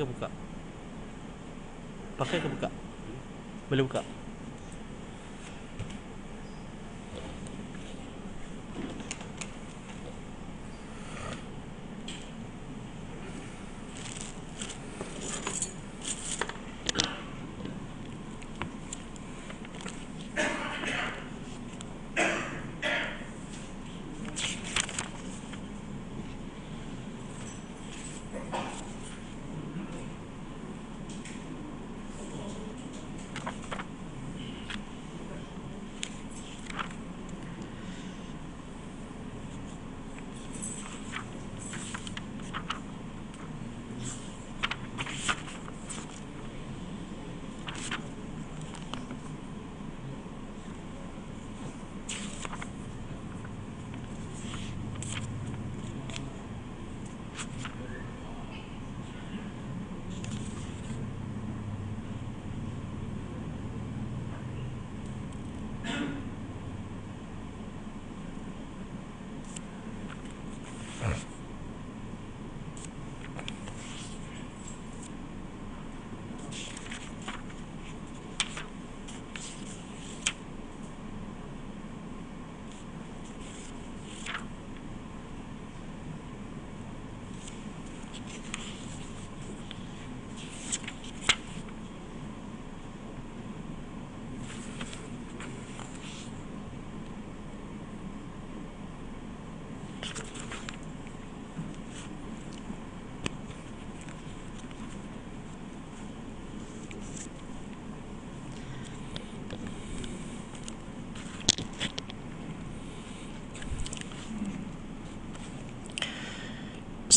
ke buka? Pakai ke buka? Boleh buka?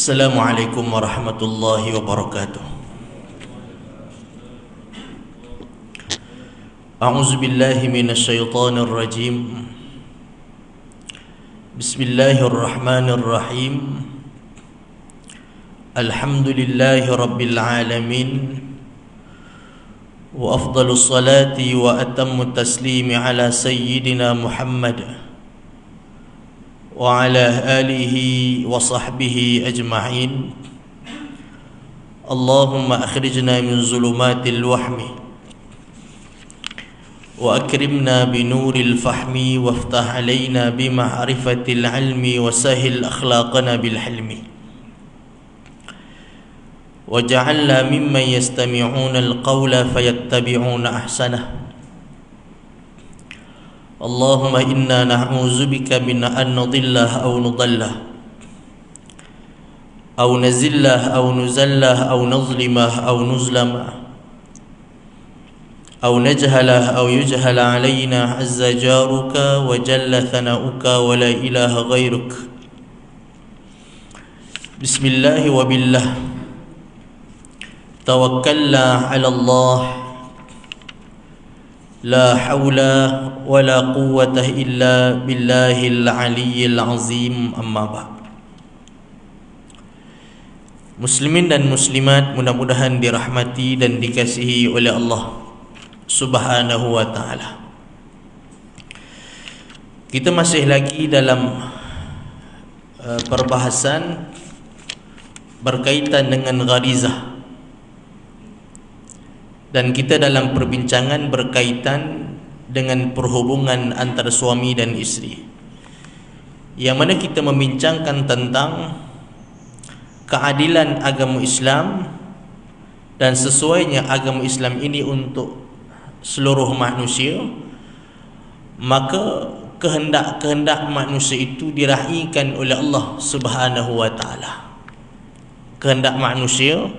Assalamualaikum warahmatullahi wabarakatuh. A'udzu billahi minasyaitonir rajim. Bismillahirrahmanirrahim. Alhamdulillahi rabbil alamin. Wa afdalus salati wa atammu taslimi ala sayyidina Muhammad wa ala alihi wa sahbihi ajma'in. Allahumma akhrijna min zulumatil wahmi wa akrimna binuril fahmi waftah alayna bima'rifatil ilmi wa sahil akhlaqana bil hilmi waj'alna mimman yastami'una al-qawla fayattabi'una ahsanah. Allahumma inna na'udzu bika min an nadillah aw nudallah aw nazillah aw nuzallah aw nazlimah aw nuzlamah aw najhalah aw yujhala alayna azza jaruka wa jalla thana'uka wa la ilaha ghairuk. Bismillah wa billah tawakkalna 'ala Allah la hawla wa la quwwata illa billahil aliyyil azim. Amma ba'd. Muslimin dan muslimat mudah-mudahan dirahmati dan dikasihi oleh Allah Subhanahu wa ta'ala. Kita masih lagi dalam perbahasan berkaitan dengan gharizah, dan kita dalam perbincangan berkaitan dengan perhubungan antara suami dan isteri, yang mana kita membincangkan tentang keadilan agama Islam dan sesuainya agama Islam ini untuk seluruh manusia. Maka kehendak-kehendak manusia itu diraihkan oleh Allah Subhanahu wa ta'ala. Kehendak manusia,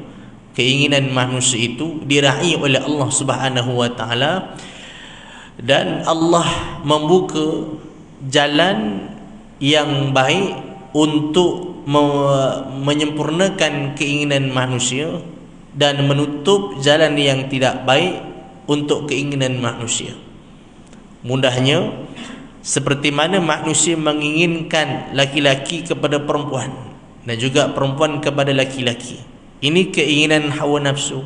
keinginan manusia itu diraih oleh Allah Subhanahu wa ta'ala, dan Allah membuka jalan yang baik untuk menyempurnakan keinginan manusia dan menutup jalan yang tidak baik untuk keinginan manusia. Mudahnya, seperti mana manusia menginginkan laki-laki kepada perempuan dan juga perempuan kepada laki-laki, ini keinginan hawa nafsu,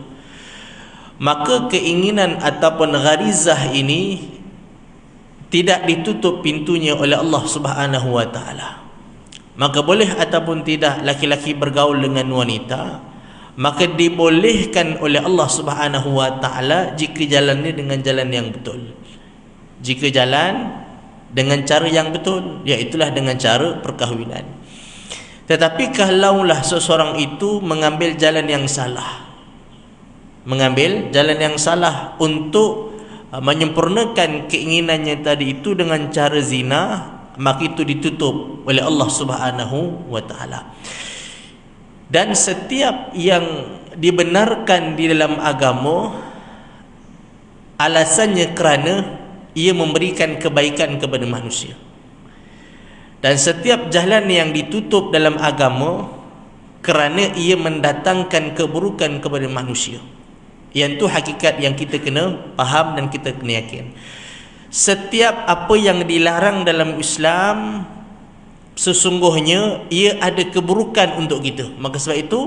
maka keinginan ataupun gharizah ini tidak ditutup pintunya oleh Allah Subhanahu wa ta'ala. Maka boleh ataupun tidak laki-laki bergaul dengan wanita, maka dibolehkan oleh Allah Subhanahu wa taala jika jalannya dengan jalan yang betul. Jika jalan dengan cara yang betul, iaitulah dengan cara perkahwinan. Tetapi kalaulah seseorang itu mengambil jalan yang salah, mengambil jalan yang salah untuk menyempurnakan keinginannya tadi itu dengan cara zina, maka itu ditutup oleh Allah Subhanahu wa taala. Dan setiap yang dibenarkan di dalam agama alasannya kerana ia memberikan kebaikan kepada manusia. Dan setiap jalan yang ditutup dalam agama kerana ia mendatangkan keburukan kepada manusia. Yang itu hakikat yang kita kena faham dan kita kena yakin. Setiap apa yang dilarang dalam Islam sesungguhnya ia ada keburukan untuk kita. Maka sebab itu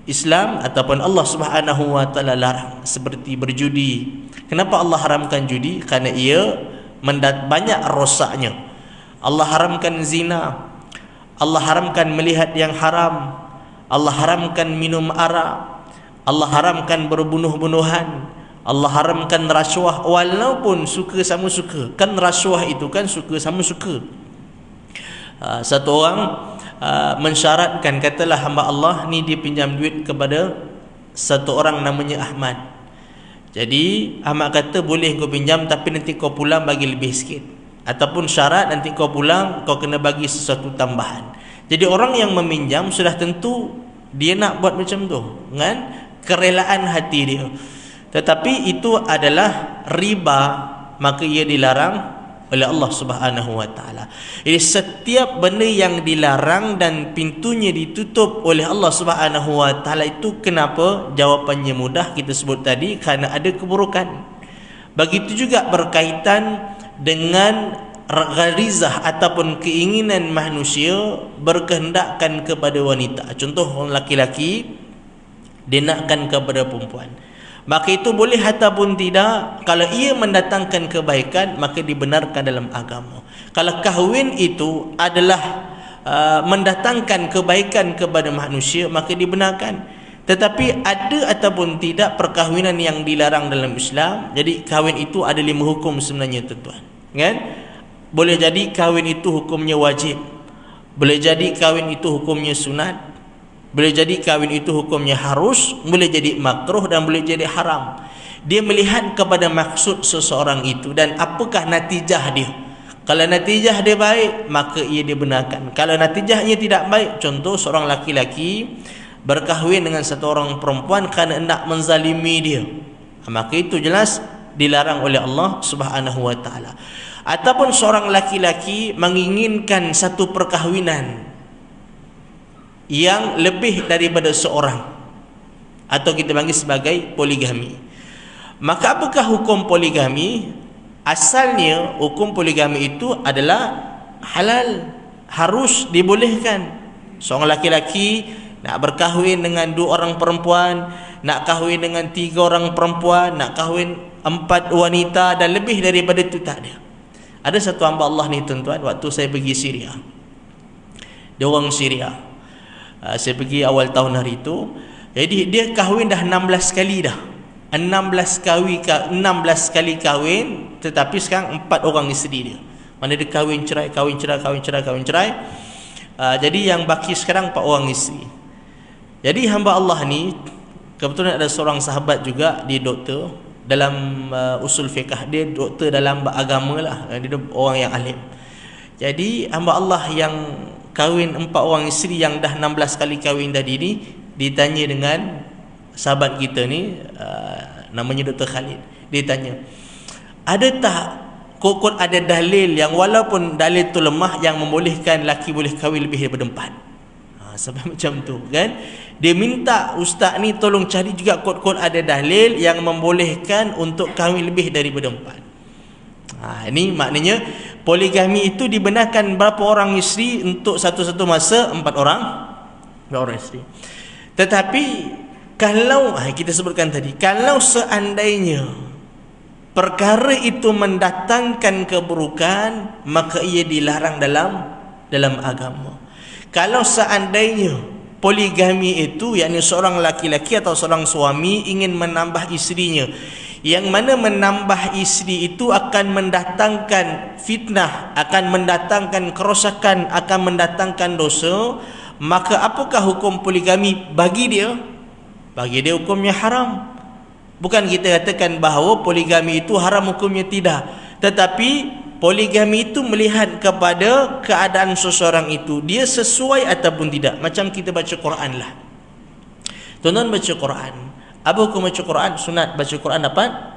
Islam ataupun Allah Subhanahu wa taala larang seperti berjudi. Kenapa Allah haramkan judi? Kerana ia banyak rosaknya. Allah haramkan zina. Allah haramkan melihat yang haram. Allah haramkan minum arak. Allah haramkan berbunuh-bunuhan. Allah haramkan rasuah, walaupun suka sama suka. Kan rasuah itu kan suka sama suka. Satu orang mensyaratkan, katalah hamba Allah ni dia pinjam duit kepada satu orang namanya Ahmad. Jadi Ahmad kata boleh kau pinjam tapi nanti kau pulang bagi lebih sikit, ataupun syarat nanti kau pulang kau kena bagi sesuatu tambahan. Jadi orang yang meminjam sudah tentu dia nak buat macam tu kan, kerelaan hati dia. Tetapi itu adalah riba, maka ia dilarang oleh Allah Subhanahu wa taala. Jadi setiap benda yang dilarang dan pintunya ditutup oleh Allah Subhanahu wa taala itu kenapa? Jawapannya mudah, kita sebut tadi, kerana ada keburukan. Begitu juga berkaitan dengan gharizah ataupun keinginan manusia berkehendakkan kepada wanita. Contoh orang laki-laki dia nakkan kepada perempuan, maka itu boleh ataupun tidak. Kalau ia mendatangkan kebaikan, maka dibenarkan dalam agama. Kalau kahwin itu adalah mendatangkan kebaikan kepada manusia, maka dibenarkan. Tetapi ada ataupun tidak perkahwinan yang dilarang dalam Islam. Jadi kahwin itu ada 5 hukum sebenarnya tuan-tuan, kan? Boleh jadi kahwin itu hukumnya wajib, boleh jadi kahwin itu hukumnya sunat, boleh jadi kahwin itu hukumnya harus, boleh jadi makruh dan boleh jadi haram. Dia melihat kepada maksud seseorang itu dan apakah natijah dia. Kalau natijah dia baik, maka ia dibenarkan. Kalau natijahnya tidak baik, contoh seorang laki-laki berkahwin dengan satu orang perempuan kerana hendak menzalimi dia, maka itu jelas dilarang oleh Allah Subhanahu wa taala. Ataupun seorang laki-laki menginginkan satu perkahwinan yang lebih daripada seorang, atau kita panggil sebagai poligami. Maka apakah hukum poligami? Asalnya hukum poligami itu adalah halal, harus dibolehkan. Seorang laki-laki nak berkahwin dengan 2 orang perempuan, nak kahwin dengan 3 orang perempuan, nak kahwin 4 wanita dan lebih daripada itu tak ada. Ada satu hamba Allah ni tuan-tuan, waktu saya pergi Syria, dia orang Syria, saya pergi awal tahun hari itu. Jadi dia kahwin dah 16 kali dah. 16 kali kahwin, tetapi sekarang 4 orang isteri dia. Mana dia kahwin cerai. Jadi yang baki sekarang 4 orang isteri. Jadi hamba Allah ni kebetulan ada seorang sahabat juga, dia doktor dalam usul fiqh, dia doktor dalam agama lah, dia orang yang alim. Jadi hamba Allah yang kahwin 4 orang isteri yang dah 16 kali kahwin tadi ni ditanya dengan sahabat kita ni, namanya Dr. Khalid. Dia tanya, ada tak kok ada dalil yang walaupun dalil tu lemah yang membolehkan laki boleh kahwin lebih daripada 4? Sampai macam tu kan. Dia minta ustaz ni tolong cari juga kod-kod ada dalil yang membolehkan untuk kahwin lebih daripada 4. Ini maknanya poligami itu dibenarkan berapa orang isteri untuk satu-satu masa 4 orang isteri. Tetapi kalau kita sebutkan tadi, kalau seandainya perkara itu mendatangkan keburukan, maka ia dilarang dalam agama. Kalau seandainya poligami itu, yakni seorang laki-laki atau seorang suami ingin menambah isterinya, yang mana menambah isteri itu akan mendatangkan fitnah, akan mendatangkan kerosakan, akan mendatangkan dosa, maka apakah hukum poligami bagi dia? Bagi dia hukumnya haram. Bukan kita katakan bahawa poligami itu haram, hukumnya tidak, tetapi poligami itu melihat kepada keadaan seseorang itu, dia sesuai ataupun tidak. Macam kita baca Quran lah, tuan-tuan baca Quran, apa hukum baca Quran? Sunat baca Quran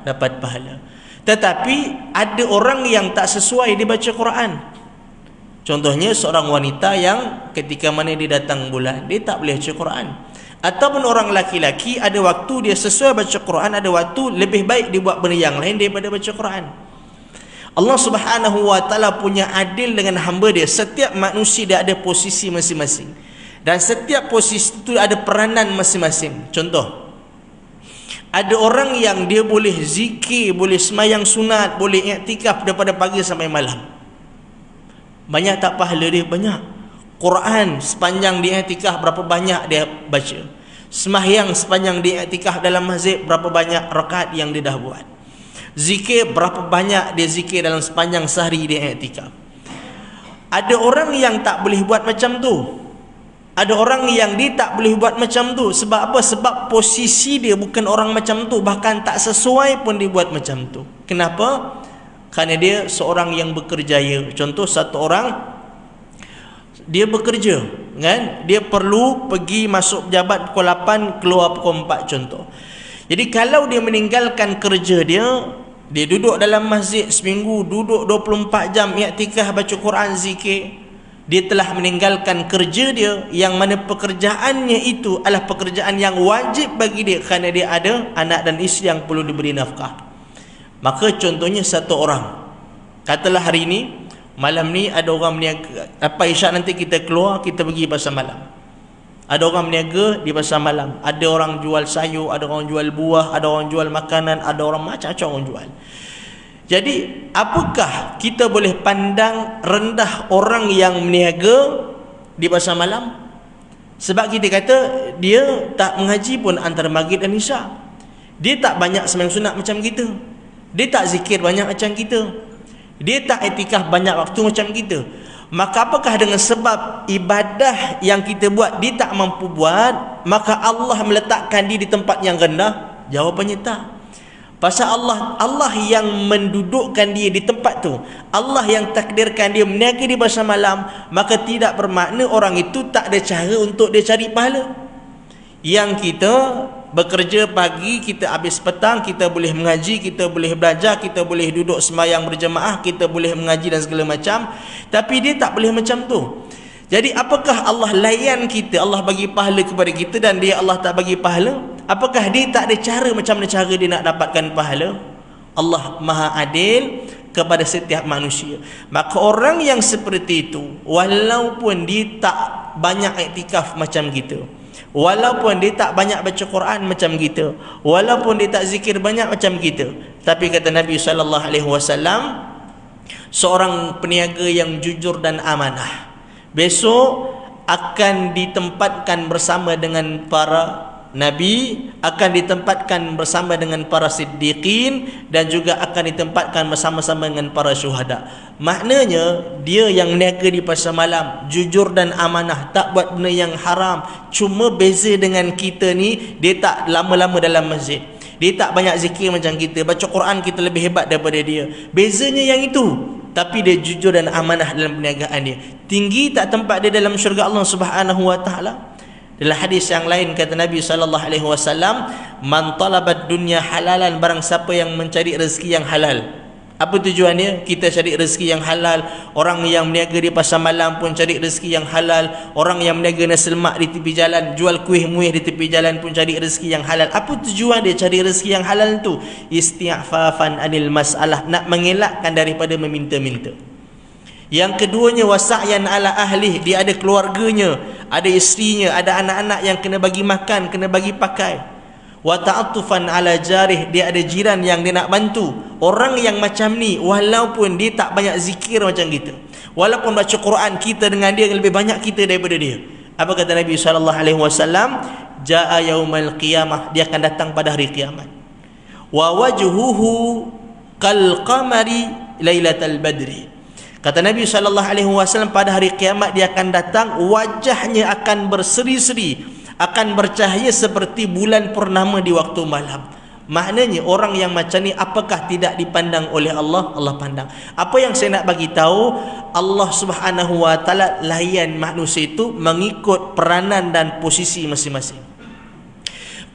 dapat pahala. Tetapi ada orang yang tak sesuai dia baca Quran. Contohnya seorang wanita yang ketika mana dia datang bulan, dia tak boleh baca Quran. Ataupun orang laki-laki, ada waktu dia sesuai baca Quran, ada waktu lebih baik dia buat benda yang lain daripada baca Quran. Allah Subhanahu wa taala punya adil dengan hamba dia. Setiap manusia dia ada posisi masing-masing, dan setiap posisi itu ada peranan masing-masing. Contoh, ada orang yang dia boleh zikir, boleh semayang sunat, boleh iktikaf daripada pagi sampai malam. Banyak tak pahala dia? Banyak. Quran sepanjang dia iktikaf berapa banyak dia baca. Sembahyang sepanjang dia iktikaf dalam masjid berapa banyak rakaat yang dia dah buat. Zikir berapa banyak dia zikir dalam sepanjang sehari dia iktikaf. Ada orang yang tak boleh buat macam tu. Ada orang yang dia tak boleh buat macam tu. Sebab apa? Sebab posisi dia bukan orang macam tu, bahkan tak sesuai pun dia buat macam tu. Kenapa? Kerana dia seorang yang bekerjaya. Contoh, satu orang dia bekerja, kan? Dia perlu pergi masuk pejabat pukul 8, keluar pukul 4 contoh. Jadi kalau dia meninggalkan kerja dia duduk dalam masjid seminggu, duduk 24 jam iktikaf, baca Quran, zikir, dia telah meninggalkan kerja dia, yang mana pekerjaannya itu adalah pekerjaan yang wajib bagi dia kerana dia ada anak dan isteri yang perlu diberi nafkah. Maka contohnya satu orang, katalah hari ini malam ni ada orang berniaga, apa isyak nanti kita keluar, kita pergi pasar malam. Ada orang berniaga di pasar malam, ada orang jual sayur, ada orang jual buah, ada orang jual makanan, ada orang macam-macam orang jual. Jadi apakah kita boleh pandang rendah orang yang berniaga di pasar malam? Sebab kita kata dia tak mengaji pun antara maghrib dan isyak, dia tak banyak sembahyang sunat macam kita, dia tak zikir banyak macam kita, dia tak iktikaf banyak waktu macam kita. Maka apakah dengan sebab ibadah yang kita buat dia tak mampu buat, maka Allah meletakkan dia di tempat yang rendah? Jawapannya tak. Pasal Allah yang mendudukkan dia di tempat tu, Allah yang takdirkan dia berniaga di pasar malam, maka tidak bermakna orang itu tak ada cara untuk dia cari pahala. Yang kita bekerja pagi, kita habis petang, kita boleh mengaji, kita boleh belajar, kita boleh duduk sembahyang berjemaah, kita boleh mengaji dan segala macam, tapi dia tak boleh macam tu. Jadi apakah Allah layan kita, Allah bagi pahala kepada kita, dan dia Allah tak bagi pahala? Apakah dia tak ada cara macam mana cara dia nak dapatkan pahala? Allah Maha Adil kepada setiap manusia. Maka orang yang seperti itu, walaupun dia tak banyak iktikaf macam kita, walaupun dia tak banyak baca Quran macam kita, walaupun dia tak zikir banyak macam kita, tapi kata Nabi SAW, seorang peniaga yang jujur dan amanah besok akan ditempatkan bersama dengan para Nabi, akan ditempatkan bersama dengan para siddiqin, dan juga akan ditempatkan bersama-sama dengan para syuhada. Maknanya dia yang niaga di pasar malam, jujur dan amanah, tak buat benda yang haram. Cuma beza dengan kita ni, dia tak lama-lama dalam masjid, dia tak banyak zikir macam kita, baca Quran kita lebih hebat daripada dia. Bezanya yang itu. Tapi dia jujur dan amanah dalam perniagaan dia. Tinggi tak tempat dia dalam syurga Allah Subhanahu wa taala? Dalam hadis yang lain kata Nabi SAW, man talabat dunya halalan, barang siapa yang mencari rezeki yang halal. Apa tujuannya? Kita cari rezeki yang halal. Orang yang berniaga di pasar malam pun cari rezeki yang halal. Orang yang berniaga nasi lemak di tepi jalan, jual kuih muih di tepi jalan pun cari rezeki yang halal. Apa tujuan dia cari rezeki yang halal tu? Isti'fafan anil masalah, nak mengelakkan daripada meminta-minta. Yang keduanya, wasa'yan ala ahli, dia ada keluarganya, ada isterinya, ada anak-anak yang kena bagi makan, kena bagi pakai. Wa ta'attufan ala jarih, dia ada jiran yang dia nak bantu. Orang yang macam ni, walaupun dia tak banyak zikir macam kita, walaupun baca Quran kita dengan dia lebih banyak kita daripada dia, Apa kata Nabi SAW? Jaa yaumal qiyamah, dia akan datang pada hari kiamat. Wa wajhuhu kal qamari lailatal badri. Kata Nabi SAW, pada hari kiamat dia akan datang, wajahnya akan berseri-seri, akan bercahaya seperti bulan purnama di waktu malam. Maknanya orang yang macam ni apakah tidak dipandang oleh Allah? Allah pandang. Apa yang saya nak bagi tahu, Allah Subhanahu wa taala layan manusia itu mengikut peranan dan posisi masing-masing.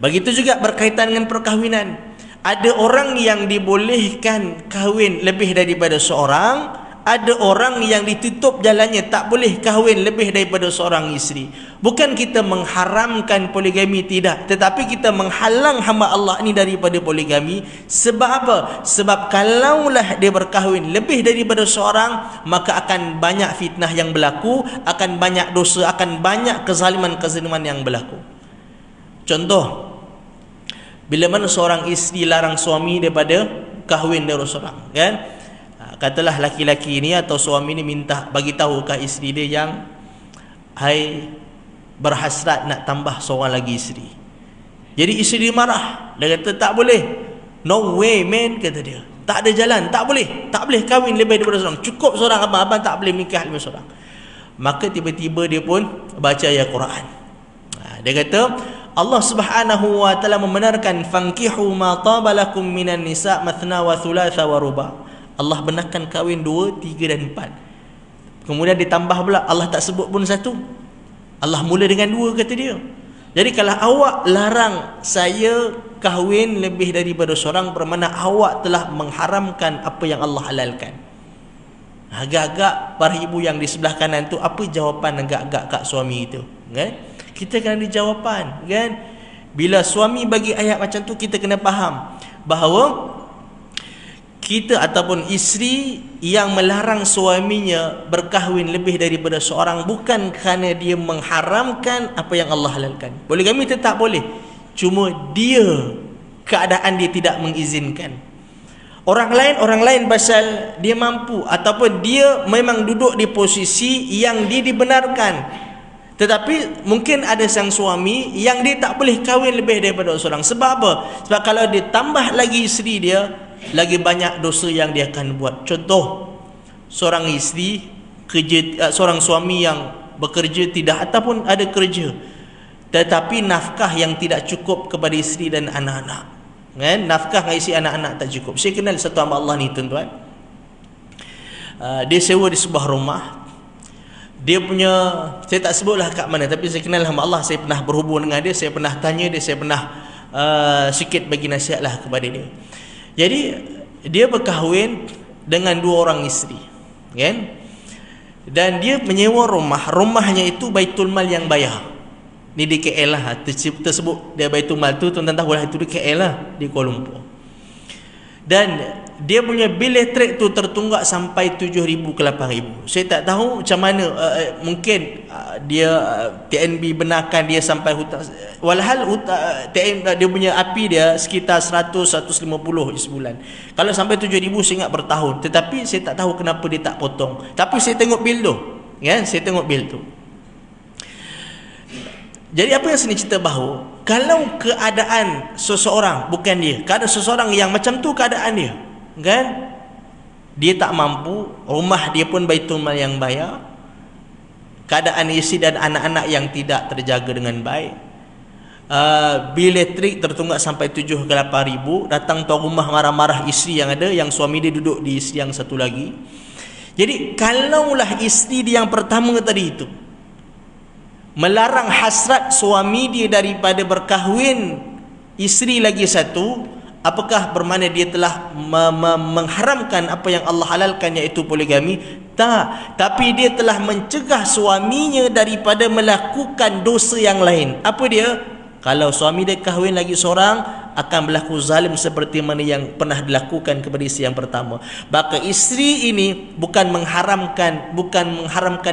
Begitu juga berkaitan dengan perkahwinan. Ada orang yang dibolehkan kahwin lebih daripada seorang, ada orang yang ditutup jalannya, tak boleh kahwin lebih daripada seorang isteri. Bukan kita mengharamkan poligami, tidak, tetapi kita menghalang hamba Allah ni daripada poligami. Sebab apa? Sebab kalaulah dia berkahwin lebih daripada seorang, maka akan banyak fitnah yang berlaku, akan banyak dosa, akan banyak kezaliman-kezaliman yang berlaku. Contoh, bila mana seorang isteri larang suami daripada kahwin dengan seorang, kan? Katalah laki-laki ni atau suami ni minta bagi tahu ke isteri dia yang, hai, berhasrat nak tambah seorang lagi isteri. Jadi isteri dia marah. Dia kata tak boleh. No way man, kata dia. Tak ada jalan, tak boleh. Tak boleh kahwin lebih daripada seorang. Cukup seorang, abang tak boleh nikah lebih seorang. Maka tiba-tiba dia pun baca ayat Quran. Dia kata Allah Subhanahu wa taala membenarkan, fankihu ma tabalakum minan nisa mathna wa thulatha wa ruba. Allah benarkan kahwin 2, 3 dan 4. Kemudian ditambah pula, Allah tak sebut pun 1. Allah mula dengan 2, kata dia. Jadi kalau awak larang saya kahwin lebih daripada seorang, bermakna awak telah mengharamkan apa yang Allah halalkan. Agak-agak para ibu yang di sebelah kanan tu, apa jawapan agak-agak kat suami itu, kan? Kita kena ada jawapan, kan? Bila suami bagi ayat macam tu, kita kena faham bahawa kita ataupun isteri yang melarang suaminya berkahwin lebih daripada seorang bukan kerana dia mengharamkan apa yang Allah halalkan. Poligami tetap boleh, cuma dia, keadaan dia tidak mengizinkan. Orang lain pasal dia mampu ataupun dia memang duduk di posisi yang dia dibenarkan. Tetapi mungkin ada sang suami yang dia tak boleh kahwin lebih daripada seorang. Sebab apa? Sebab kalau dia tambah lagi isteri dia, lagi banyak dosa yang dia akan buat. Contoh, seorang isteri kerja, seorang suami yang bekerja tidak ataupun ada kerja, tetapi nafkah yang tidak cukup kepada isteri dan anak-anak, kan? Nafkah dengan isteri anak-anak tak cukup. Saya kenal satu hamba Allah ni, tuan-tuan. Dia sewa di sebuah rumah. Dia punya, saya tak sebutlah kat mana, tapi saya kenal hamba Allah, saya pernah berhubung dengan dia, saya pernah tanya dia, saya pernah sikit bagi nasihat lah kepada dia. Jadi dia berkahwin dengan 2 orang isteri, kan? Dan dia menyewa rumah. Rumahnya itu Baitul Mal yang bayar. Ni di KL lah, tersebut dia Baitul Mal tu, tuan-tuan tahu lah, itu di KL lah, di Kuala Lumpur. Dan dia punya bil elektrik tu tertunggak sampai 7,000 ke 8,000. Saya tak tahu macam mana, mungkin dia TNB benarkan dia sampai hutang. Walhal dia punya api dia sekitar 100-150 sebulan. Kalau sampai 7,000 saya ingat bertahun. Tetapi saya tak tahu kenapa dia tak potong. Tapi saya tengok bil tu, ya, saya tengok bil tu. Jadi apa yang saya cerita bahawa kalau keadaan seseorang, bukan dia, keadaan seseorang yang macam tu keadaan dia, kan? Dia tak mampu, rumah dia pun Baitul Mal yang bayar, keadaan isteri dan anak-anak yang tidak terjaga dengan baik, bil elektrik tertunggak sampai 7 ke 8,000, datang tuan rumah marah-marah isteri yang ada, yang suami dia duduk di isteri yang satu lagi. Jadi kalaulah isteri dia yang pertama tadi itu melarang hasrat suami dia daripada berkahwin isteri lagi satu, apakah bermakna dia telah mengharamkan apa yang Allah halalkan, iaitu poligami? Tak, tapi dia telah mencegah suaminya daripada melakukan dosa yang lain. Apa dia? Kalau suami dia kahwin lagi seorang, akan berlaku zalim seperti mana yang pernah dilakukan kepada isteri yang pertama. Maka isteri ini bukan mengharamkan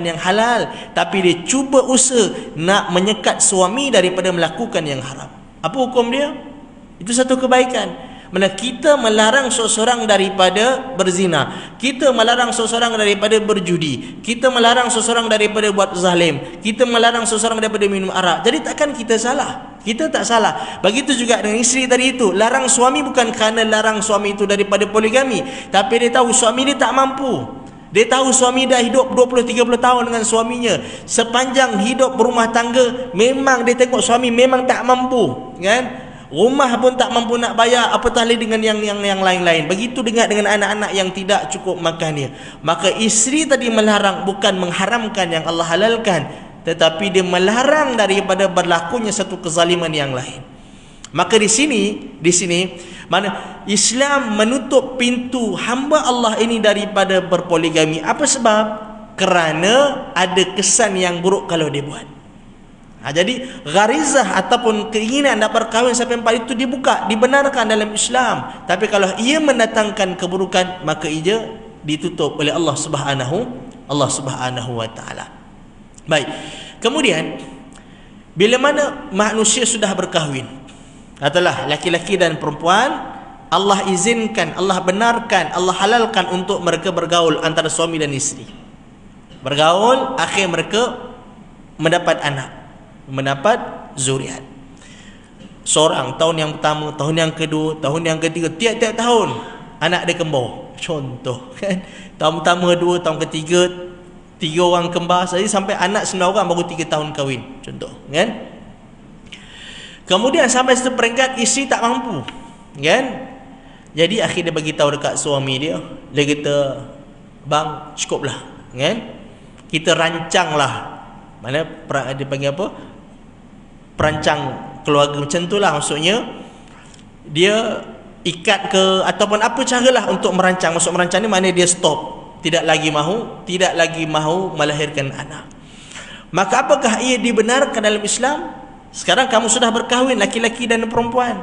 yang halal, tapi dia cuba usaha nak menyekat suami daripada melakukan yang haram. Apa hukum dia? Itu satu kebaikan. Mana kita melarang seseorang daripada berzina, kita melarang seseorang daripada berjudi, kita melarang seseorang daripada buat zalim, kita melarang seseorang daripada minum arak. Jadi takkan kita salah? Kita tak salah. Begitu juga dengan isteri tadi itu. Larang suami bukan kerana larang suami itu daripada poligami, tapi dia tahu suami dia tak mampu. Dia tahu suami dah hidup 20-30 tahun dengan suaminya. Sepanjang hidup berumah tangga, memang dia tengok suami memang tak mampu, kan? Rumah pun tak mampu nak bayar, apatah lagi dengan yang lain-lain. Begitu dengan anak-anak yang tidak cukup makan dia. Maka isteri tadi melarang bukan mengharamkan yang Allah halalkan, tetapi dia melarang daripada berlakunya satu kezaliman yang lain. Maka di sini mana Islam menutup pintu hamba Allah ini daripada berpoligami. Apa sebab? Kerana ada kesan yang buruk kalau dia buat. Jadi gharizah ataupun keinginan nak berkahwin sampai 4 itu dibuka, dibenarkan dalam Islam. Tapi kalau ia mendatangkan keburukan, maka ia ditutup oleh Allah Subhanahu wa taala. Baik. Kemudian bila mana manusia sudah berkahwin, adalah laki-laki dan perempuan, Allah izinkan, Allah benarkan, Allah halalkan untuk mereka bergaul antara suami dan isteri. Bergaul, akhir mereka mendapat anak, mendapat zuriat. Seorang tahun yang pertama, tahun yang kedua, tahun yang ketiga, tiap-tiap tahun anak dia kembar. Contoh kan. Tahun pertama, 2, tahun ketiga 3 orang kembar, jadi sampai anak 9 orang baru 3 tahun kahwin. Contoh kan. Kemudian sampai satu peringkat isteri tak mampu, kan? Jadi akhirnya bagi tahu dekat suami dia, dia kata, "Bang, cukuplah, kan? Kita rancanglah." Mana dia panggil apa? Perancang keluarga macam itulah, maksudnya dia ikat ke ataupun apa caralah untuk merancang. Maksud merancang ni maknanya dia stop, tidak lagi mahu melahirkan anak. Maka apakah ia dibenarkan dalam Islam? Sekarang kamu sudah berkahwin, laki-laki dan perempuan.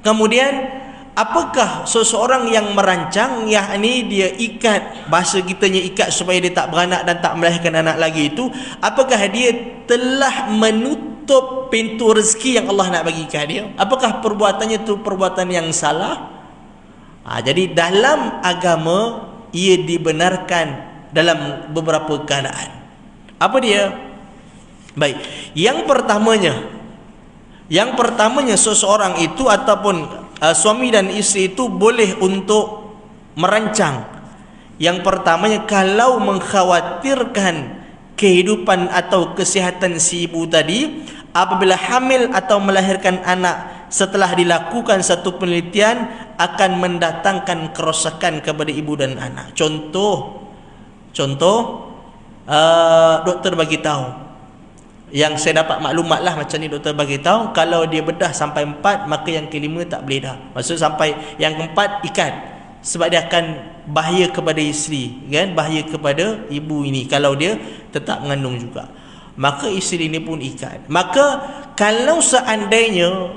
Kemudian apakah seseorang yang merancang, yakni dia ikat, bahasa kitanya ikat supaya dia tak beranak dan tak melahirkan anak lagi itu, apakah dia telah menutup pintu rezeki yang Allah nak bagi kat dia? Apakah perbuatannya itu perbuatan yang salah? Jadi dalam agama ia dibenarkan dalam beberapa keadaan. Apa dia? Baik, yang pertamanya seseorang itu ataupun suami dan isteri itu boleh untuk merancang. Yang pertamanya, kalau mengkhawatirkan kehidupan atau kesihatan si ibu tadi apabila hamil atau melahirkan anak, setelah dilakukan satu penelitian akan mendatangkan kerosakan kepada ibu dan anak. Contoh doktor bagi tahu, yang saya dapat maklumat lah macam ni, doktor bagi tahu kalau dia bedah sampai 4, maka yang kelima tak boleh dah. Maksud sampai yang keempat ikat, sebab dia akan bahaya kepada isteri, kan? Bahaya kepada ibu ini kalau dia tetap mengandung juga. Maka isteri ini pun ikat. Maka kalau seandainya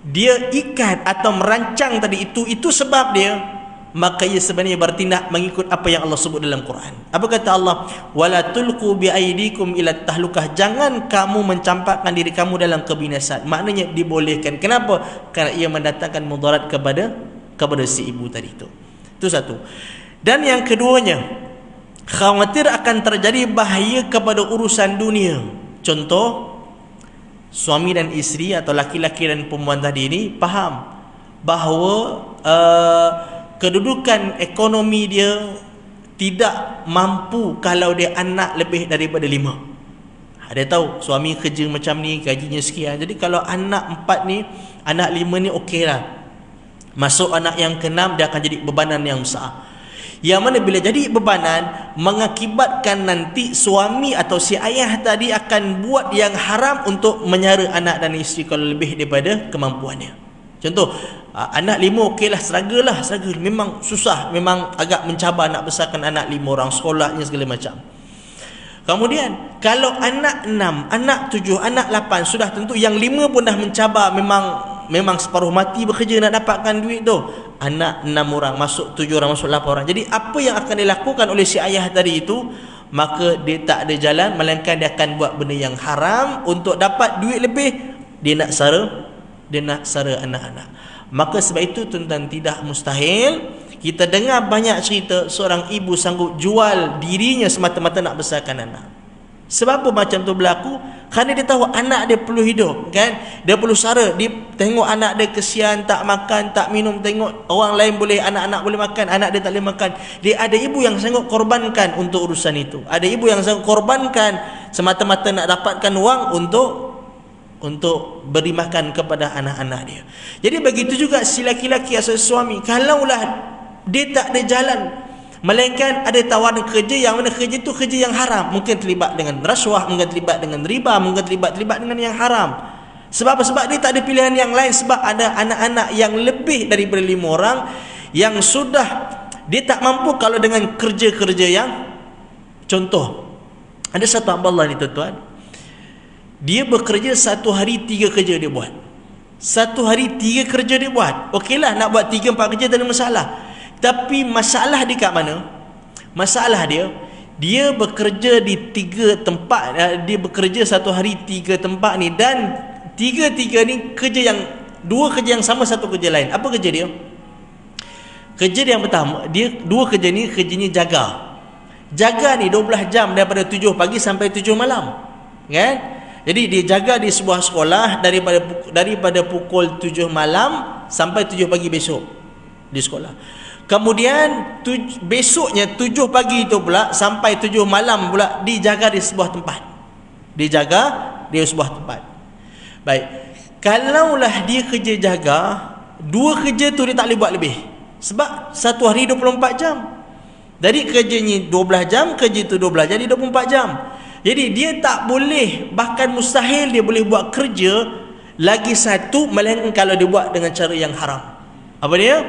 dia ikat atau merancang tadi itu sebab dia, maka ia sebenarnya bertindak mengikut apa yang Allah sebut dalam Quran. Apa kata Allah? Wala tulqu biaidikum ila tahlukah, jangan kamu mencampakkan diri kamu dalam kebinasaan. Maknanya dibolehkan. Kenapa? Kerana ia mendatangkan mudarat kepada si ibu tadi itu. Itu satu. Dan yang keduanya, khawatir akan terjadi bahaya kepada urusan dunia. Contoh, suami dan isteri atau laki-laki dan perempuan tadi ini faham bahawa kedudukan ekonomi dia tidak mampu kalau dia anak lebih daripada 5. Dia tahu suami kerja macam ni, gajinya sekian. Jadi kalau anak 4 ni, anak 5 ni okey lah. Masuk anak yang ke-6, dia akan jadi bebanan yang besar. Yang mana bila jadi bebanan, mengakibatkan nanti suami atau si ayah tadi akan buat yang haram untuk menyara anak dan isteri kalau lebih daripada kemampuannya. Contoh, anak 5 okey lah, struggle. Memang susah, memang agak mencabar nak besarkan anak 5 orang, sekolahnya segala macam. Kemudian kalau anak 6, anak 7, anak 8, sudah tentu yang 5 pun dah mencabar, memang separuh mati bekerja nak dapatkan duit tu. Anak 6 orang, masuk 7 orang, masuk 8 orang. Jadi apa yang akan dilakukan oleh si ayah tadi itu, maka dia tak ada jalan melainkan dia akan buat benda yang haram untuk dapat duit lebih. Dia nak sara anak-anak. Maka sebab itu tuan-tuan, tidak mustahil kita dengar banyak cerita seorang ibu sanggup jual dirinya semata-mata nak besarkan anak. Sebab apa macam tu berlaku? Kerana dia tahu anak dia perlu hidup, kan? Dia perlu sara. Dia tengok anak dia kesian, tak makan, tak minum. Tengok orang lain boleh, anak-anak boleh makan, anak dia tak boleh makan. Dia ada ibu yang sanggup korbankan untuk urusan itu. Ada ibu yang sanggup korbankan semata-mata nak dapatkan wang untuk beri makan kepada anak-anak dia. Jadi begitu juga si laki-laki asal suami, kalaulah dia tak ada jalan, melainkan ada tawaran kerja yang mana kerja itu kerja yang haram, mungkin terlibat dengan rasuah, mungkin terlibat dengan riba, mungkin terlibat dengan yang haram. Sebab apa? Sebab dia tak ada pilihan yang lain. Sebab ada anak-anak yang lebih daripada 5 orang yang sudah dia tak mampu kalau dengan kerja-kerja yang, contoh, ada satu Abdullah ni tuan-tuan, dia bekerja 1 hari 3 kerja dia buat. 1 hari 3 kerja dia buat. Okeylah, nak buat 3-4 kerja tak ada masalah. Tapi masalah dia kat mana? Masalah dia bekerja di 3 tempat. Dia bekerja 1 hari 3 tempat ni, dan 3 ni kerja yang 2 kerja yang sama, 1 kerja lain. Apa kerja dia? Kerja dia yang pertama, dia 2 kerja ni kerjanya jaga. Jaga ni 12 jam daripada 7 pagi sampai 7 malam. Kan? Jadi dia jaga di sebuah sekolah daripada pukul 7 malam sampai 7 pagi besok di sekolah. Kemudian besoknya 7 pagi itu pula sampai 7 malam pula dijaga di sebuah tempat. Dijaga di sebuah tempat. Baik. Kalaulah dia kerja jaga, 2 kerja tu dia tak boleh buat lebih. Sebab 1 hari 24 jam. Dari kerjanya 12 jam, kerja tu 12 jadi 24 jam. Jadi dia tak boleh, bahkan mustahil dia boleh buat kerja lagi satu, melainkan kalau dia buat dengan cara yang haram. Apa dia?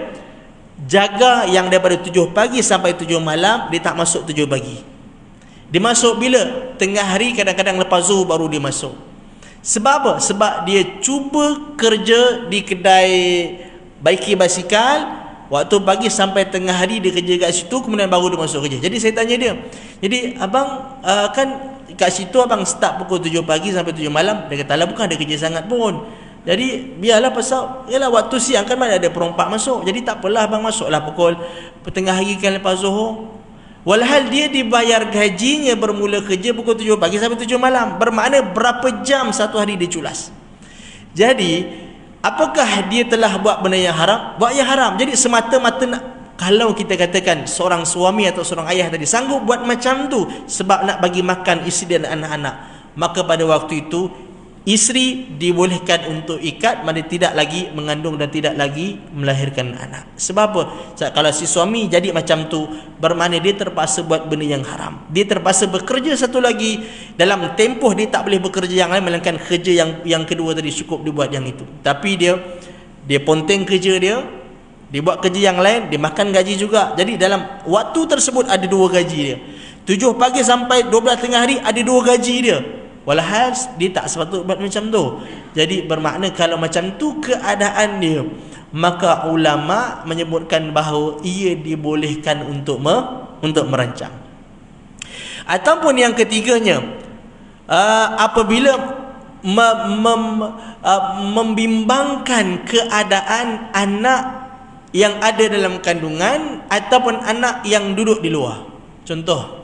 Jaga yang daripada 7 pagi sampai 7 malam, dia tak masuk 7 pagi. Dia masuk bila? Tengah hari, kadang-kadang lepas zuhur baru dia masuk. Sebab apa? Sebab dia cuba kerja di kedai baiki basikal, waktu pagi sampai tengah hari dia kerja kat situ, kemudian baru dia masuk kerja. Jadi saya tanya dia, jadi abang kan kat situ abang start pukul 7 pagi sampai 7 malam. Dia kata, lah bukan ada kerja sangat pun. Jadi biarlah, pasal yalah waktu siang kan mana ada perompak masuk. Jadi tak apalah abang masuklah pukul tengah hari kan lepas zuhur. Walhal dia dibayar gajinya bermula kerja pukul 7 pagi sampai 7 malam. Bermakna berapa jam satu hari dia culas. Jadi apakah dia telah buat benda yang haram? Buat yang haram. Jadi semata-mata nak, kalau kita katakan seorang suami atau seorang ayah tadi sanggup buat macam tu sebab nak bagi makan isteri dan anak-anak, maka pada waktu itu isteri dibolehkan untuk ikat, mana tidak lagi mengandung dan tidak lagi melahirkan anak. Sebab apa? Sebab kalau si suami jadi macam tu, bermakna dia terpaksa buat benda yang haram. Dia terpaksa bekerja satu lagi, dalam tempoh dia tak boleh bekerja yang lain, melainkan kerja yang kedua tadi cukup dia buat yang itu. Tapi dia ponteng kerja dia buat kerja yang lain, dia makan gaji juga. Jadi dalam waktu tersebut ada 2 gaji dia. 7 pagi sampai 12 tengah hari ada 2 gaji dia. Walhal dia tak sepatutnya buat macam tu. Jadi bermakna kalau macam tu keadaan dia, maka ulama menyebutkan bahawa ia dibolehkan untuk merancang. Ataupun yang ketiganya, apabila membimbangkan keadaan anak yang ada dalam kandungan ataupun anak yang duduk di luar. Contoh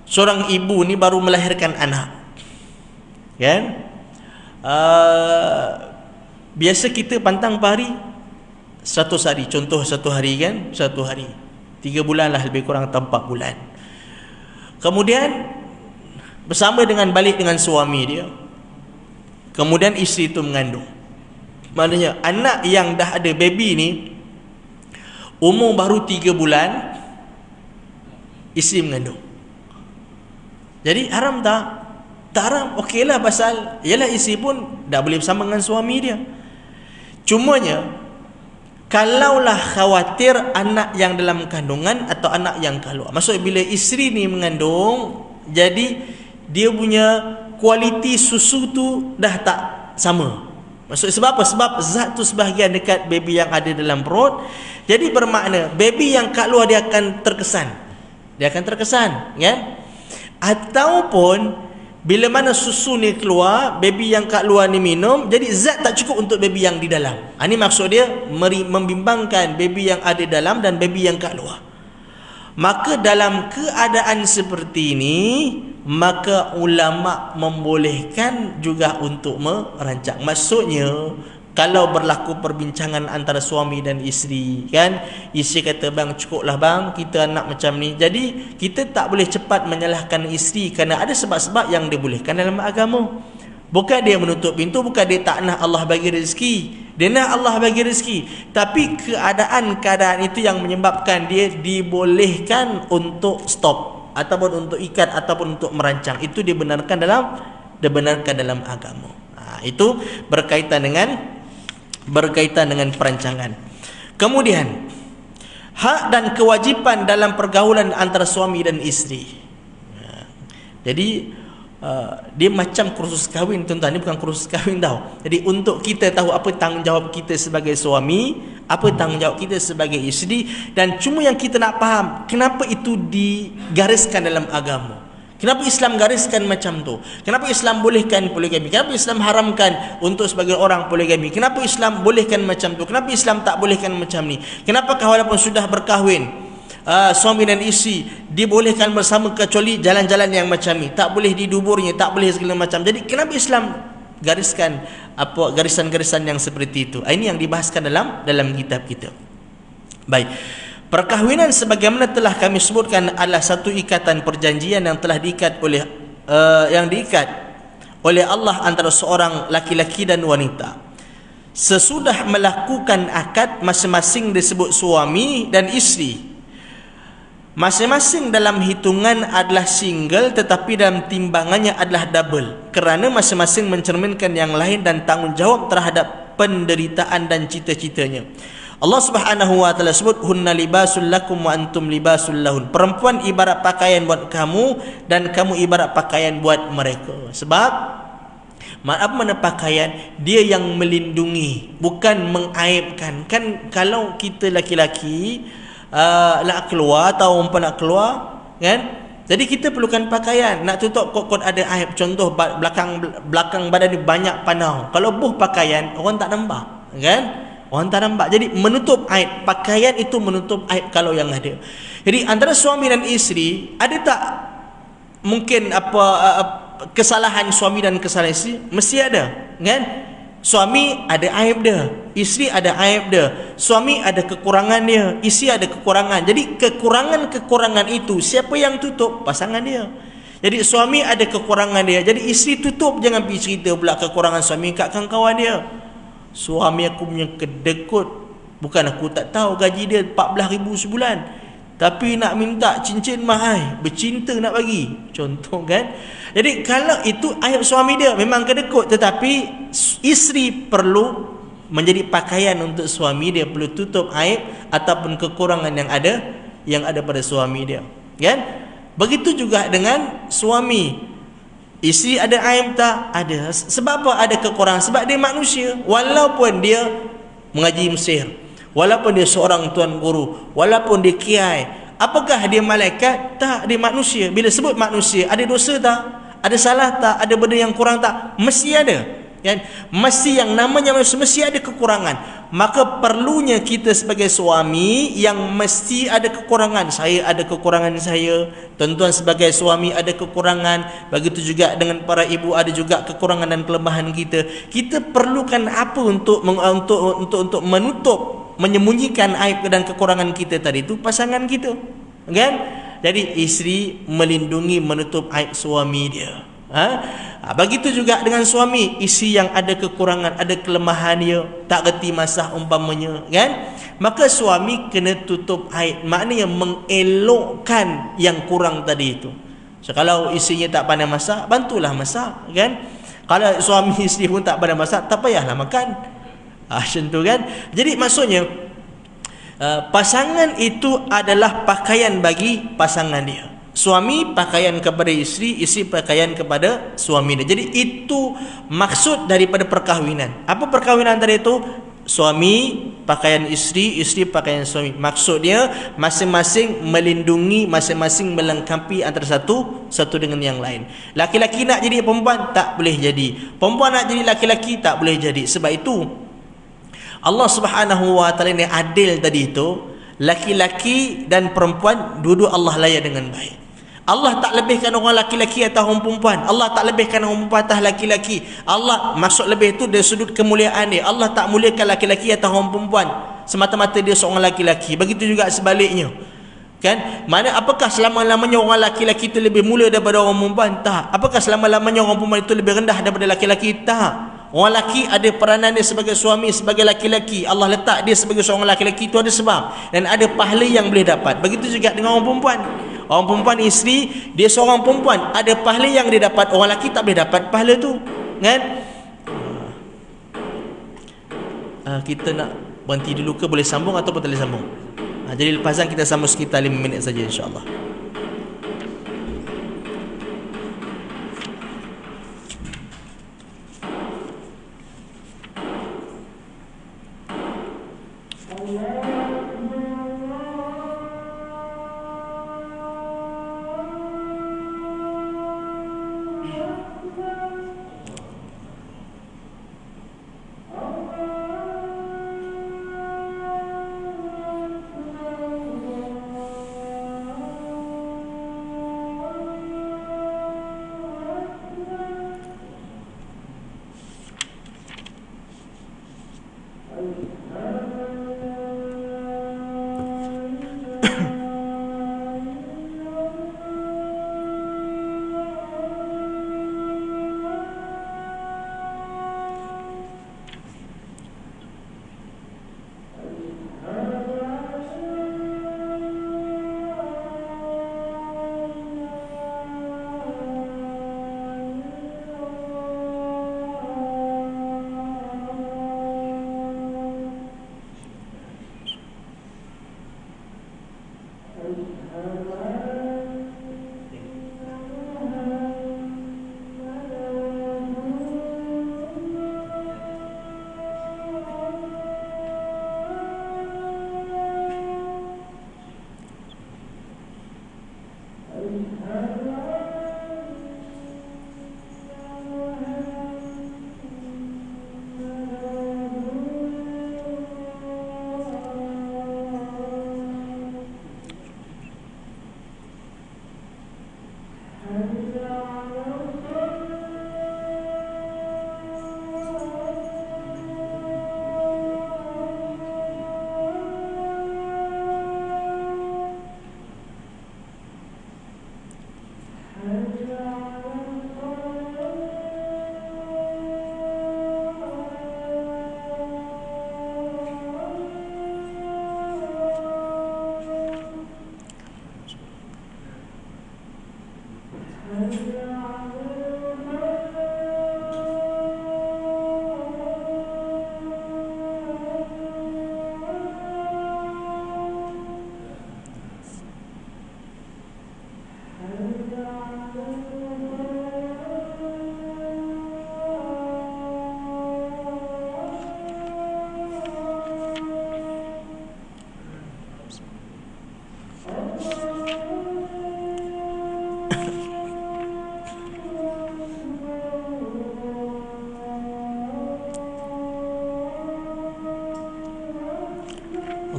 seorang ibu ni baru melahirkan anak, kan? Biasa kita pantang pari 100 hari, contoh 1 hari kan, 1 hari 3 bulan lah lebih kurang, atau 4 bulan. Kemudian bersama dengan balik dengan suami dia, kemudian isteri itu mengandung. Maknanya anak yang dah ada baby ni umur baru 3 bulan, isteri mengandung. Jadi haram tak? Tak haram. Okeylah, pasal ialah isteri pun dah boleh bersama dengan suami dia. Cumanya kalaulah khawatir anak yang dalam kandungan atau anak yang keluar, maksud bila isteri ni mengandung, jadi dia punya kualiti susu tu dah tak sama. Maksud sebab apa? Sebab zat tu sebahagian dekat baby yang ada dalam perut. Jadi bermakna baby yang kat luar dia akan terkesan. Kan? Ataupun Bila mana susu ni keluar, baby yang kat luar ni minum, jadi zat tak cukup untuk baby yang di dalam. Ini maksud dia membimbangkan baby yang ada dalam dan baby yang kat luar. Maka dalam keadaan seperti ini, maka ulama membolehkan juga untuk merancang. Maksudnya, kalau berlaku perbincangan antara suami dan isteri, kan, isteri kata, bang cukuplah bang, kita anak macam ni. Jadi kita tak boleh cepat menyalahkan isteri, kerana ada sebab-sebab yang dibolehkan dalam agama. Bukan dia menutup pintu, bukan dia tak nak Allah bagi rezeki, dia nak Allah bagi rezeki, tapi keadaan-keadaan itu yang menyebabkan dia dibolehkan untuk stop, ataupun untuk ikat, ataupun untuk merancang. Itu dibenarkan dalam agama. Itu berkaitan dengan perancangan. Kemudian, hak dan kewajipan dalam pergaulan antara suami dan isteri. Jadi dia macam kursus kahwin, tuan-tuan. Ini bukan kursus kahwin tau. Jadi untuk kita tahu apa tanggungjawab kita sebagai suami, apa tanggungjawab kita sebagai isteri, dan cuma yang kita nak faham, kenapa itu digariskan dalam agama. Kenapa Islam gariskan macam tu? Kenapa Islam bolehkan poligami? Kenapa Islam haramkan untuk sebagai orang poligami? Kenapa Islam bolehkan macam tu? Kenapa Islam tak bolehkan macam ni? Kenapakah walaupun sudah berkahwin, suami dan isteri dibolehkan bersama kecuali jalan-jalan yang macam ni? Tak boleh di duburnya, tak boleh segala macam. Jadi kenapa Islam gariskan apa garisan-garisan yang seperti itu? Ini yang dibahaskan dalam kitab kita. Baik. Perkahwinan sebagaimana telah kami sebutkan adalah satu ikatan perjanjian yang telah diikat oleh Allah antara seorang laki-laki dan wanita. Sesudah melakukan akad, masing-masing disebut suami dan isteri. Masing-masing dalam hitungan adalah single, tetapi dalam timbangannya adalah double, kerana masing-masing mencerminkan yang lain dan tanggungjawab terhadap penderitaan dan cita-citanya. Allah Subhanahu wa taala sebut, hunna libasul lakum wa antum libasul lahun. Perempuan ibarat pakaian buat kamu dan kamu ibarat pakaian buat mereka. Sebab mana pakaian, dia yang melindungi, bukan mengaibkan. Kan kalau kita laki-laki nak keluar atau perempuan nak keluar, kan, jadi kita perlukan pakaian nak tutup kot-kot ada aib. Contoh belakang badan ni banyak panau, kalau buh pakaian orang tak nampak, kan, orang tak nampak. Jadi menutup aib, pakaian itu menutup aib kalau yang ada. Jadi antara suami dan isteri, ada tak mungkin kesalahan suami dan kesalahan isteri? Mesti ada, kan? Suami ada aib dia, isteri ada aib dia. Suami ada kekurangan dia, isteri ada kekurangan. Jadi kekurangan-kekurangan itu siapa yang tutup? Pasangan dia. Jadi suami ada kekurangan dia, jadi isteri tutup. Jangan pergi cerita pula kekurangan suami kat kawan-kawan dia. Suami aku punya kedekut, bukan aku tak tahu gaji dia 14,000 sebulan, tapi nak minta cincin mahal, bercinta nak bagi, contoh, kan. Jadi kalau itu aib suami dia, memang kedekut, tetapi isteri perlu menjadi pakaian untuk suami dia, perlu tutup aib ataupun kekurangan yang ada pada suami dia, kan. Begitu juga dengan suami. Isteri ada aib tak? Ada. Sebab apa ada kekurangan? Sebab dia manusia. Walaupun dia mengaji Mesir, walaupun dia seorang tuan guru, walaupun dia kiai, apakah dia malaikat? Tak, dia manusia. Bila sebut manusia, ada dosa tak? Ada salah tak? Ada benda yang kurang tak? Mesti ada, kan? Mesti, yang namanya manusia mesti ada kekurangan. Maka perlunya kita sebagai suami yang mesti ada kekurangan. Saya ada kekurangan saya, tuan-tuan sebagai suami ada kekurangan, begitu juga dengan para ibu ada juga kekurangan dan kelemahan kita. Kita perlukan apa untuk menutup, menyembunyikan aib dan kekurangan kita tadi itu? Pasangan kita, kan? Jadi isteri melindungi, menutup aib suami dia. Begitu juga dengan suami, isteri yang ada kekurangan, ada kelemahan dia, tak reti masak umpamanya, kan, maka suami kena tutup aib, maknanya mengelokkan yang kurang tadi itu. So, kalau isterinya tak pandai masak, bantulah masak, kan. Kalau suami isteri pun tak pandai masak, tak payahlah makan. Macam tu, kan. Jadi maksudnya pasangan itu adalah pakaian bagi pasangan dia. Suami pakaian kepada isteri, isteri pakaian kepada suami dia. Jadi itu maksud daripada perkahwinan. Apa perkahwinan tadi itu? Suami pakaian isteri, isteri pakaian suami. Maksud dia masing-masing melindungi, masing-masing melengkapi antara satu dengan yang lain. Laki-laki nak jadi perempuan tak boleh jadi, perempuan nak jadi laki-laki tak boleh jadi. Sebab itu Allah Subhanahu wa taala ni adil tadi itu, laki-laki dan perempuan dua-dua Allah layan dengan baik. Allah tak lebihkan orang laki-laki atas orang perempuan. Allah tak lebihkan orang perempuan atas laki-laki. Allah maksud lebih itu dari sudut kemuliaan dia. Allah tak muliakan laki-laki atas orang perempuan semata-mata dia seorang laki-laki. Begitu juga sebaliknya. Kan? Mana apakah selama-lamanya orang laki-laki itu lebih mulia daripada orang perempuan? Tak. Apakah selama-lamanya orang perempuan itu lebih rendah daripada laki-laki? Tak. Orang lelaki ada peranan dia sebagai suami, sebagai laki-laki. Allah letak dia sebagai seorang laki-laki, itu ada sebab. Dan ada pahala yang boleh dapat. Begitu juga dengan orang perempuan. Orang perempuan isteri, dia seorang perempuan, ada pahala yang dia dapat. Orang lelaki tak boleh dapat pahala tu. Kan? Kita nak berhenti dulu ke? Boleh sambung ataupun tak boleh sambung? Jadi lepasan kita sambung sekitar 5 minit saja, insyaAllah.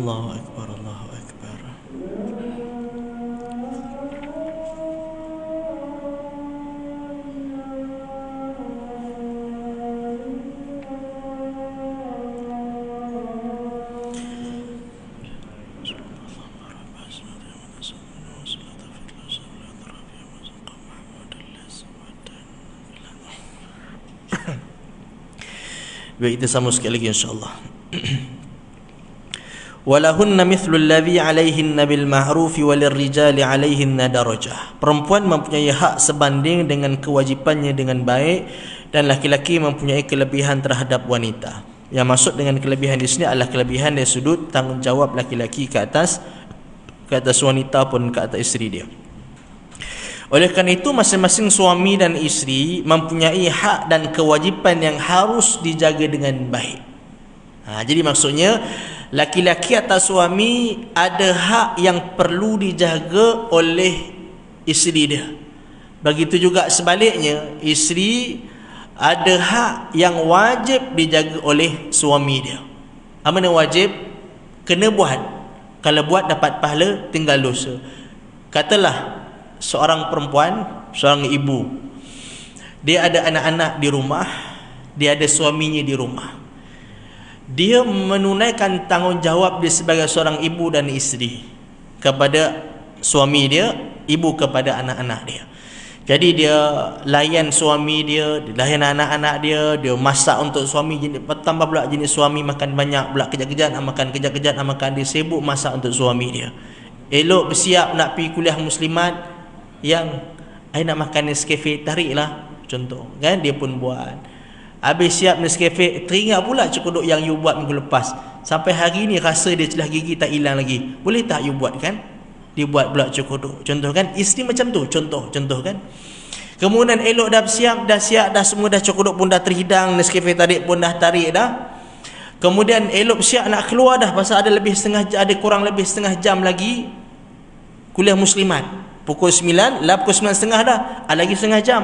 Allahu Akbar, Allahu Akbar. Baik, kita sambung sekali lagi insyaAllah. Walahunna mithlu alladhi alaihinna bil ma'rufi walirrijali alaihinna darajah. Perempuan mempunyai hak sebanding dengan kewajipannya dengan baik, dan laki-laki mempunyai kelebihan terhadap wanita. Yang maksud dengan kelebihan di sini adalah kelebihan dari sudut tanggungjawab laki-laki ke atas wanita pun ke atas isteri dia. Oleh kerana itu, masing-masing suami dan isteri mempunyai hak dan kewajipan yang harus dijaga dengan baik. Jadi maksudnya laki-laki atau suami ada hak yang perlu dijaga oleh isteri dia. Begitu juga sebaliknya, isteri ada hak yang wajib dijaga oleh suami dia. Apa yang wajib? Kena buat. Kalau buat dapat pahala, tinggal dosa. Katalah seorang perempuan, seorang ibu, dia ada anak-anak di rumah, dia ada suaminya di rumah. Dia menunaikan tanggungjawab dia sebagai seorang ibu dan isteri kepada suami dia, ibu kepada anak-anak dia. Jadi dia layan suami dia, dia layan anak-anak dia, dia masak untuk suami, tambah pula jenis suami makan banyak pula, kejap-kejap nak makan, kejap-kejap nak makan, dia sibuk masak untuk suami dia. Elok bersiap nak pergi kuliah muslimat, yang nak makan Nescafe, tariklah contoh, kan, dia pun buat. Habis siap Nescafe, teringat pula cukuduk yang you buat minggu lepas. Sampai hari ni rasa dia celah gigi tak hilang lagi. Boleh tak you buat, kan? Dia buat pula cukuduk. Contoh, kan? Isteri macam tu. Contoh, kan? Kemudian elok dah siap, dah semua dah cukuduk pun dah terhidang, Nescafe tarik pun dah tarik dah. Kemudian elok siap nak keluar dah, pasal ada kurang lebih setengah jam lagi kuliah muslimat. Pukul 9, lah pukul 9.30 dah. Lagi setengah jam.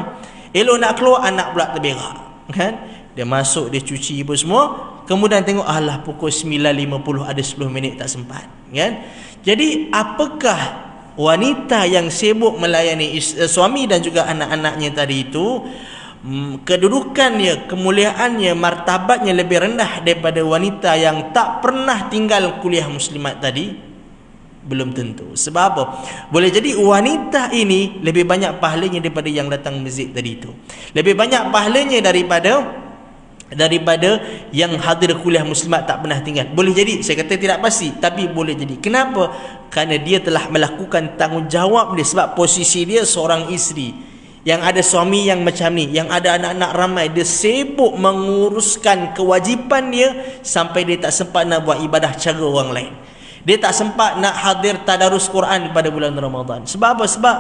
Elok nak keluar, anak pula terberak. Kan? Dia masuk, dia cuci apa semua. Kemudian tengok, pukul 9.50 ada 10 minit tak sempat. Kan? Jadi apakah wanita yang sibuk melayani suami dan juga anak-anaknya tadi itu, kedudukannya, kemuliaannya, martabatnya lebih rendah daripada wanita yang tak pernah tinggal kuliah muslimat tadi? Belum tentu. Sebab apa? Boleh jadi wanita ini lebih banyak pahalanya daripada yang datang masjid tadi itu. Lebih banyak pahalanya daripada yang hadir kuliah muslimat tak pernah tinggal. Boleh jadi, saya kata tidak pasti, tapi boleh jadi. Kenapa? Kerana dia telah melakukan tanggungjawab dia, sebab posisi dia seorang isteri yang ada suami yang macam ni, yang ada anak-anak ramai, dia sibuk menguruskan kewajipan dia sampai dia tak sempat nak buat ibadah cara orang lain. Dia tak sempat nak hadir tadarus Quran pada bulan Ramadan. Sebab apa? Sebab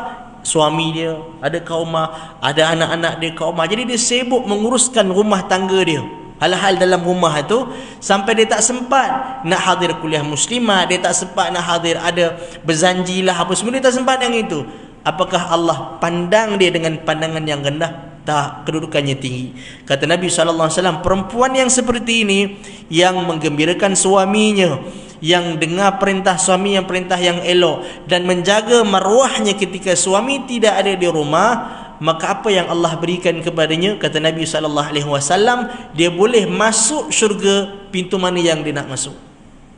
suami dia ada kaumah, ada anak-anak dia kaumah. Jadi dia sibuk menguruskan rumah tangga dia, hal-hal dalam rumah itu, sampai dia tak sempat nak hadir kuliah muslimat, dia tak sempat nak hadir, ada berzanjilah apa semua, dia tak sempat yang itu. Apakah Allah pandang dia dengan pandangan yang rendah? Tak, kedudukannya tinggi. Kata Nabi SAW, perempuan yang seperti ini, yang menggembirakan suaminya, yang dengar perintah suami, yang perintah yang elok, dan menjaga maruahnya ketika suami tidak ada di rumah, maka apa yang Allah berikan kepadanya, kata Nabi SAW, dia boleh masuk syurga pintu mana yang dia nak masuk.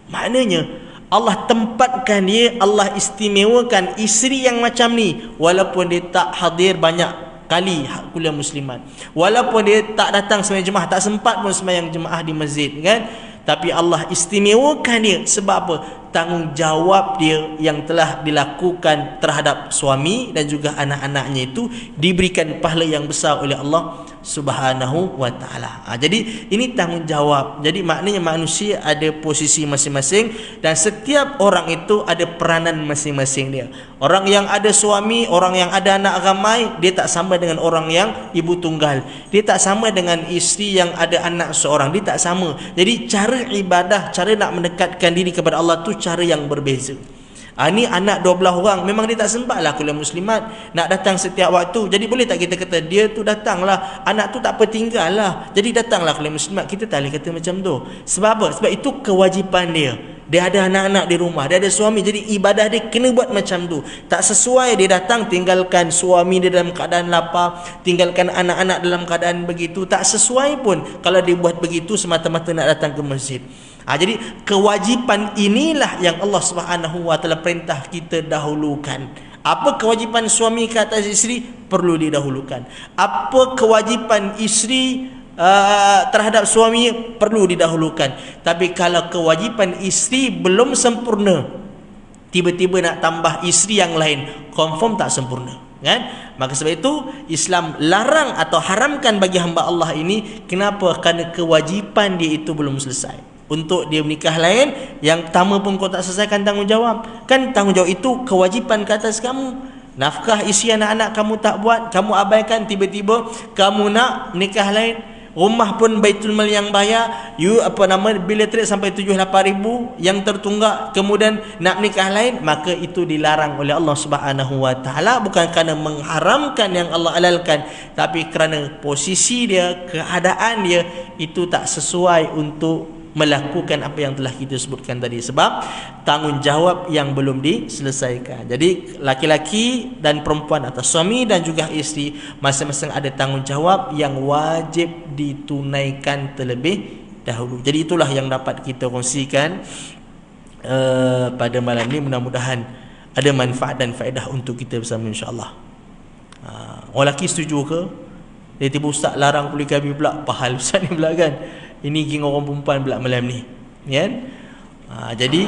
Maknanya Allah tempatkan dia, Allah istimewakan isteri yang macam ni, walaupun dia tak hadir banyak kali kuliah muslimat, walaupun dia tak datang sembahyang jemaah, tak sempat pun sembahyang jemaah di masjid, kan? Tapi Allah istimewakan dia. Sebab apa? Tanggungjawab dia yang telah dilakukan terhadap suami dan juga anak-anaknya itu diberikan pahala yang besar oleh Allah Subhanahu wa ta'ala. Jadi ini tanggungjawab. Jadi maknanya manusia ada posisi masing-masing, dan setiap orang itu ada peranan masing-masing dia. Orang yang ada suami, orang yang ada anak ramai, dia tak sama dengan orang yang ibu tunggal. Dia tak sama dengan isteri yang ada anak seorang. Dia tak sama. Jadi cara ibadah, cara nak mendekatkan diri kepada Allah tu cara yang berbeza. Ni anak 12 orang, memang dia tak sempat lah kuliah muslimat, nak datang setiap waktu. Jadi boleh tak kita kata dia tu datanglah, anak tu tak apa tinggal lah, jadi datanglah kuliah muslimat? Kita tak boleh kata macam tu. Sebab apa? Sebab itu kewajipan dia. Dia ada anak-anak di rumah, dia ada suami, jadi ibadah dia kena buat macam tu. Tak sesuai dia datang tinggalkan suami dia dalam keadaan lapar, tinggalkan anak-anak dalam keadaan begitu. Tak sesuai pun kalau dia buat begitu semata-mata nak datang ke masjid. Jadi kewajipan inilah yang Allah Subhanahu wa ta'ala perintah kita dahulukan. Apa kewajipan suami ke atas isteri? Perlu didahulukan. Apa kewajipan isteri terhadap suami? Perlu didahulukan. Tapi kalau kewajipan isteri belum sempurna, tiba-tiba nak tambah isteri yang lain, confirm tak sempurna, kan? Maka sebab itu Islam larang atau haramkan bagi hamba Allah ini. Kenapa? Kerana kewajipan dia itu belum selesai. Untuk dia menikah lain, yang pertama pun kau tak selesaikan tanggungjawab. Kan tanggungjawab itu kewajipan ke atas kamu. Nafkah isi anak-anak kamu tak buat, kamu abaikan, tiba-tiba kamu nak menikah lain. rumah pun Baitul Mal yang bayar, you bila trade sampai 7-8 ribu yang tertunggak, kemudian nak nikah lain, maka itu dilarang oleh Allah Subhanahu wa taala, bukan kerana mengharamkan yang Allah halalkan, tapi kerana posisi dia, keadaan dia itu tak sesuai untuk melakukan apa yang telah kita sebutkan tadi, sebab tanggungjawab yang belum diselesaikan. Jadi laki-laki dan perempuan atau suami dan juga isteri masing-masing ada tanggungjawab yang wajib ditunaikan terlebih dahulu. Jadi itulah yang dapat kita kongsikan pada malam ni. Mudah-mudahan ada manfaat dan faedah untuk kita bersama, insya-Allah. Orang lelaki setuju ke? Dia tiba ustaz larang poligami pula, pahal ustaz ni pula kan. Ini geng orang perempuan pula malam ni, kan? Jadi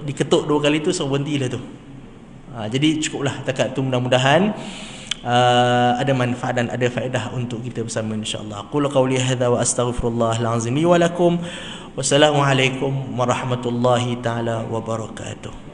diketuk 2 kali tu, so berhentilah tu. Jadi cukuplah takat tu. Mudah-mudahan ada manfaat dan ada faedah untuk kita bersama, insya-Allah. Qul qawli hadza wa astaghfirullahal azim li wa lakum. Wassalamualaikum warahmatullahi taala wabarakatuh.